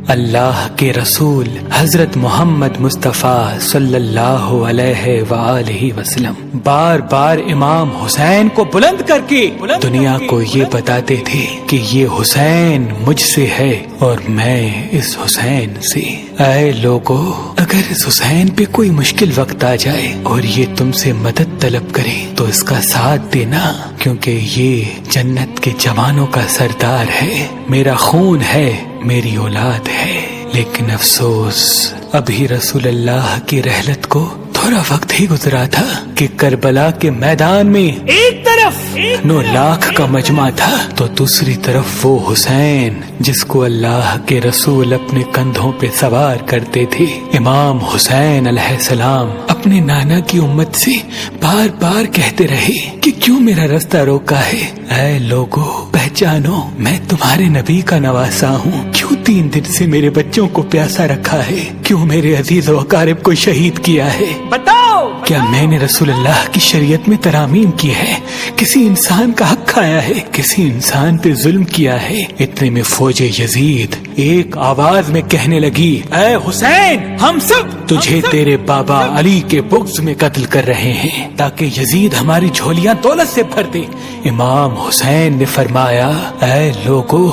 اللہ کے رسول حضرت محمد مصطفیٰ صلی اللہ علیہ وآلہ وسلم بار بار امام حسین کو بلند کر کے دنیا کو یہ بتاتے تھے کہ یہ حسین مجھ سے ہے اور میں اس حسین سے۔ اے لوگو، اگر اس حسین پہ کوئی مشکل وقت آ جائے اور یہ تم سے مدد طلب کرے تو اس کا ساتھ دینا، کیونکہ یہ جنت کے جوانوں کا سردار ہے، میرا خون ہے، میری اولاد ہے۔ لیکن افسوس، ابھی رسول اللہ کی رحلت کو تھوڑا وقت ہی گزرا تھا کہ کربلا کے میدان میں ایک طرف 9 لاکھ کا مجمع تھا تو دوسری طرف وہ حسین جس کو اللہ کے رسول اپنے کندھوں پہ سوار کرتے تھے۔ امام حسین علیہ السلام اپنے نانا کی امت سے بار بار کہتے رہے کہ کیوں میرا رستہ روکا ہے؟ اے لوگو، پہچانو، میں تمہارے نبی کا نواسا ہوں۔ کیوں 3 دن سے میرے بچوں کو پیاسا رکھا ہے؟ کیوں میرے عزیز و اقارب کو شہید کیا ہے؟ بتاؤ، کیا میں نے رسول اللہ کی شریعت میں ترامیم کی ہے؟ کسی انسان کا حق کھایا ہے؟ کسی انسان پہ ظلم کیا ہے؟ اتنے میں فوج یزید ایک آواز میں کہنے لگی، اے حسین، ہم سب تجھے تیرے بابا علی کے بغض میں قتل کر رہے ہیں تاکہ یزید ہماری جھولیاں دولت سے بھر دے۔ امام حسین نے فرمایا، اے لوگو،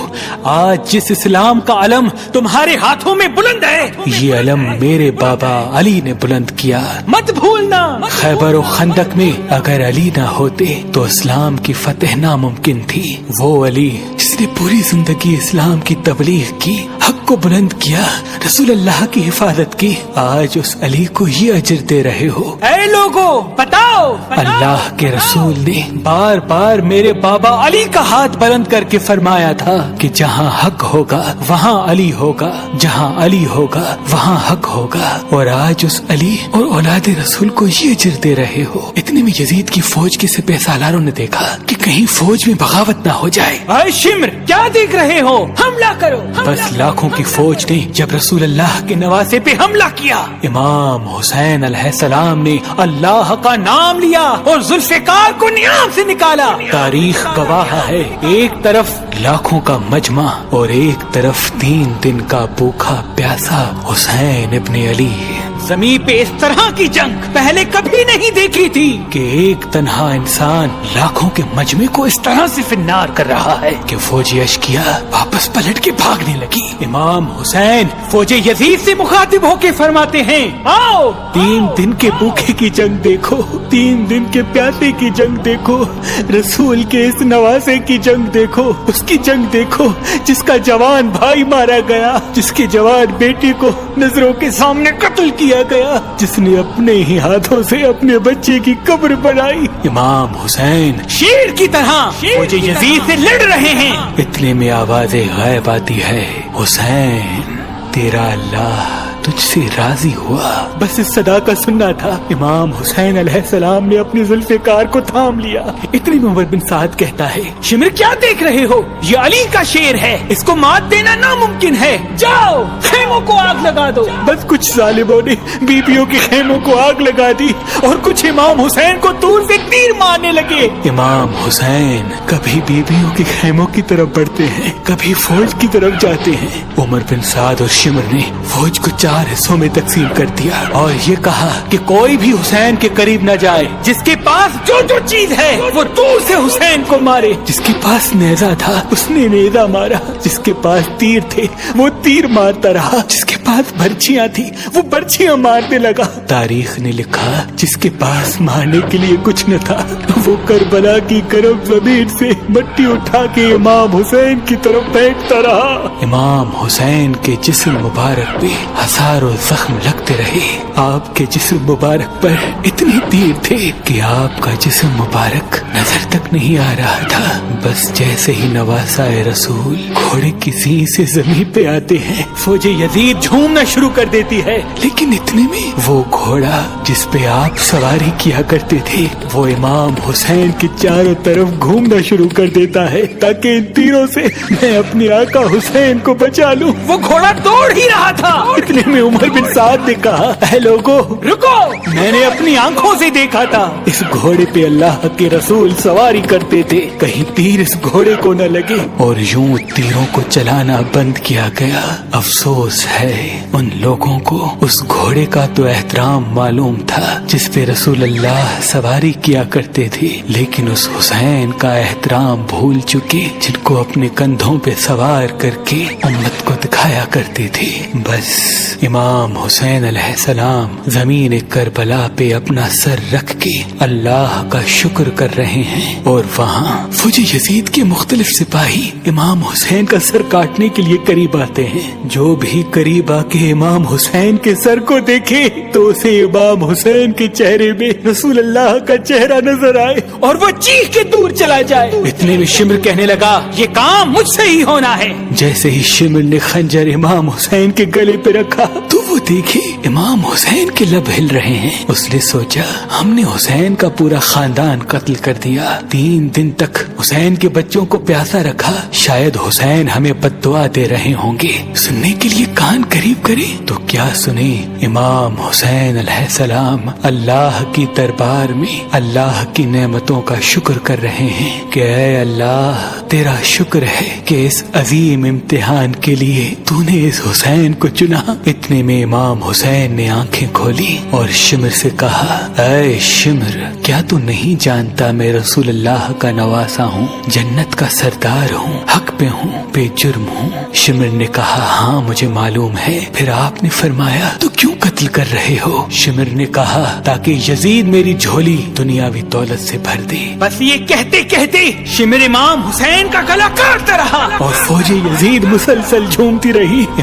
آج جس اسلام کا علم تمہارے ہاتھوں میں بلند ہے، یہ علم میرے بابا علی نے بلند کیا، مت بھولنا۔ خیبر و خندق میں اگر علی نہ ہوتے تو اسلام کی فتح ناممکن تھی۔ وہ علی جس نے پوری زندگی اسلام کی تبلیغ کی، حق کو بلند کیا، رسول اللہ کی حفاظت کی، آج اس علی کو یہ اجر دے رہے ہو۔ اے لوگو، بتاؤ، اللہ کے رسول نے بار بار میرے بابا علی کا ہاتھ بلند کر کے فرمایا تھا کہ جہاں حق ہوگا وہاں علی ہوگا، جہاں علی ہوگا وہاں حق ہوگا، اور آج اس علی اور اولاد رسول کو یہ اجر دے رہے ہو۔ اتنے میں یزید کی فوج کے سپہ سالاروں نے دیکھا کہ کہیں فوج میں بغاوت نہ ہو جائے۔ اے شمر، کیا دیکھ رہے ہو؟ حملہ کرو۔ بس لاکھوں کی فوج نے جب رسول اللہ کے نواسے پہ حملہ کیا، امام حسین علیہ السلام نے اللہ کا نام لیا اور ذوالفقار کو نیام سے نکالا۔ تاریخ گواہ ہے، ایک طرف لاکھوں کا مجمع اور ایک طرف 3 دن کا بھوکا پیاسا حسین ابن علی۔ زمین پہ اس طرح کی جنگ پہلے کبھی نہیں دیکھی تھی کہ ایک تنہا انسان لاکھوں کے مجمع کو اس طرح سے فنار کر رہا ہے کہ فوج اشکیا واپس پلٹ کے بھاگنے لگی۔ امام حسین فوج یزید سے مخاطب ہو کے فرماتے ہیں، آؤ، 3 دن کے بھوکے کی جنگ دیکھو، 3 دن کے پیاسے کی جنگ دیکھو، رسول کے اس نواسے کی جنگ دیکھو، اس کی جنگ دیکھو جس کا جوان بھائی مارا گیا، جس کے جوان بیٹی کو نظروں کے سامنے قتل کیا گیا، جس نے اپنے ہی ہاتھوں سے اپنے بچے کی قبر بنائی۔ امام حسین شیر کی طرح فوج یزید سے لڑ رہے ہیں۔ اتنے میں آواز غائب آتی ہے، حسین، تیرا اللہ تجھ سے راضی ہوا۔ بس اس صدا کا سننا تھا۔ امام حسین علیہ السلام نے اپنی ذوالفقار کو تھام لیا۔ اتنی میں عمر بن سعد کہتا ہے، شمر، کیا دیکھ رہے ہو؟ یہ علی کا شیر ہے، اس کو مات دینا ناممکن ہے، جاؤ خیموں کو آگ لگا دو۔ بس کچھ ظالموں نے بیبیوں کے خیموں کو آگ لگا دی اور کچھ امام حسین کو دور سے تیر مارنے لگے۔ امام حسین کبھی بیبیوں کے خیموں کی طرف بڑھتے ہیں، کبھی فوج کی طرف جاتے ہیں۔ عمر بن سعد اور شمر نے فوج کو 4 حصوں میں تقسیم کر دیا اور یہ کہا کہ کوئی بھی حسین کے قریب نہ جائے، جس کے پاس جو جو چیز ہے وہ دور سے حسین کو مارے۔ جس کے پاس نیزہ تھا اس نے نیزہ مارا، جس کے پاس تیر تھے وہ تیر مارتا رہا، جس کے پاس برچیاں تھی وہ برچیاں مارنے لگا۔ تاریخ نے لکھا جس کے پاس مارنے کے لیے کچھ نہ تھا وہ کربلا کی کرب زمین سے مٹی اٹھا کے امام حسین کی طرف پھینکتا رہا۔ امام حسین کے جسم مبارک پہ ہزاروں زخم لگتے رہے۔ آپ کے جسم مبارک پر اتنے تیر تھے کہ آپ کا جسم مبارک نظر تک نہیں آ رہا تھا۔ بس جیسے ہی نواسا رسول گھوڑے کی سینگ سے زمین پہ آتے ہیں، فوج یزید جھومنا شروع کر دیتی ہے، لیکن اتنے میں وہ گھوڑا جس پہ آپ سواری کیا کرتے تھے وہ امام حسین کے چاروں طرف گھومنا شروع کر دیتا ہے تاکہ ان تیروں سے میں اپنے آقا حسین کو بچا لوں۔ وہ گھوڑا دوڑ ہی رہا تھا، اتنے میں عمر بن سعد نے کہا، اے لوگو رکو، میں نے اپنی آنکھوں سے دیکھا تھا اس گھوڑے پہ اللہ کے رسول سواری کرتے تھے، کہیں تیر اس گھوڑے کو نہ لگے، اور یوں تیروں کو چلانا بند کیا گیا۔ افسوس ہے ان لوگوں کو اس گھوڑے کا تو احترام معلوم تھا جس پہ رسول اللہ سواری کیا کرتے تھے، لیکن اس حسین کا احترام بھول چکے جن کو اپنے کندھوں پہ سوار کر کے امت کو دکھایا کرتے تھے۔ بس امام حسین علیہ السلام زمین کربلا پہ اپنا سر رکھ کے اللہ کا شکر کر رہے ہیں، اور وہاں فوج یزید کے مختلف سپاہی امام حسین کا سر کاٹنے کے لیے قریب آتے ہیں۔ جو بھی قریب آ کے امام حسین کے سر کو دیکھے تو اسے امام حسین کے چہرے میں رسول اللہ کا چہرہ نظر آئے اور وہ چیخ کے دور چلا جائے۔ اتنے میں شمر کہنے لگا، یہ کام مجھ سے ہی ہونا ہے۔ جیسے ہی شمر نے خنجر امام حسین کے گلے پہ رکھا تو وہ دیکھے امام حسین کے لب ہل رہے ہیں۔ اس نے سوچا، ہم نے حسین کا پورا خاندان قتل کر دیا، 3 دن تک حسین کے بچوں کو پیاسا رکھا، شاید حسین ہمیں بد دعا دے رہے ہوں گے۔ سننے کے لیے کان قریب کرے تو کیا سنے، امام حسین علیہ السلام اللہ کی دربار میں اللہ کی نعمتوں کا شکر کر رہے ہیں کہ اے اللہ تیرا شکر ہے کہ اس عظیم امتحان کے لیے تو نے اس حسین کو چنا۔ اتنے میں امام حسین نے آنکھیں کھولی اور شمر سے کہا، اے شمر، کیا تو نہیں جانتا میں رسول اللہ کا نواسا ہوں، جنت کا سردار ہوں، حق پہ ہوں، بے جرم ہوں؟ شمر نے کہا، ہاں مجھے معلوم ہے۔ پھر آپ نے فرمایا، تو کیوں قتل کر رہے ہو؟ شمر نے کہا، تاکہ یزید میری جھولی دنیاوی دولت سے بھر دے۔ بس یہ کہتے کہتے شمر امام حسین کا گلا کاٹتا رہا اور فوج یزید مسلسل جھومتی رہی۔